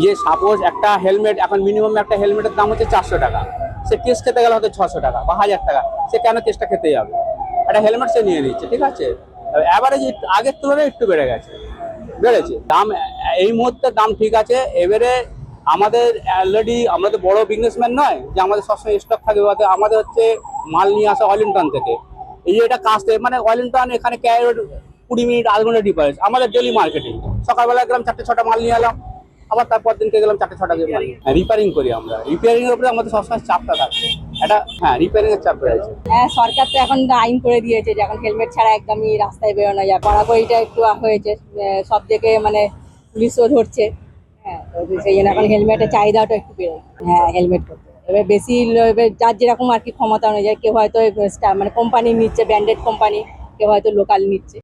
ये সাপোজ একটা হেলমেট এখন মিনিমাম একটা হেলমেটের দাম হচ্ছে 400 টাকা। সে কেস খেতে গেলে হয়তো 600 টাকা বা 1000 টাকা। সে কেন কেসটা খেতে যাবে? একটা হেলমেট সে নিয়ে নিচ্ছে, ঠিক আছে। অ্যাভারেজ আগের তুলনায় একটু বেড়ে গেছে, বেড়েছে দাম। এই মুহূর্তে দাম ঠিক আছে। এবারে আমাদের অলরেডি আমরা তো বড় বিজনেসম্যান নয় যে আমাদের সবসময় স্টক থাকবে। আমাদের হচ্ছে মাল নিয়ে আসা ওয়েলিংটন থেকে। এই যে এটা কাস্ট মানে ওয়েলিংটন এখানে ক্যারিয়ার 20 মিনিট আধ ঘন্টা ডিফারেন্স। আমাদের ডেলি মার্কেটিং সকালবেলা গেলাম 4-6টা মাল নিয়ে এলাম, আবার তারপর দিনকে গেলাম 4-6টা মাল। হ্যাঁ, রিপেয়ারিং করি আমরা। রিপেয়ারিং এর উপরে আমাদের সবসময় চাপটা থাকে এটা। হ্যাঁ, রিপেয়ারিং এর চাপ রয়েছে। হ্যাঁ, সরকার তো এখন আইন করে দিয়েছে যে এখন হেলমেট ছাড়া একদমই রাস্তায় বেরোনো যায়। কড়াকড়িটা একটু হয়েছে, সব দিকে মানে পুলিশও ধরছে। হ্যাঁ, তো সেই জন্য এখন হেলমেটের চাহিদাটা একটু বেড়ে। হ্যাঁ, হেলমেট করতে এবার বেশি এবার যার যেরকম আর কি ক্ষমতা অনুযায়ী কেউ হয়তো মানে কোম্পানি নিচ্ছে, ব্র্যান্ডেড কোম্পানি, কেউ হয়তো লোকাল নিচ্ছে।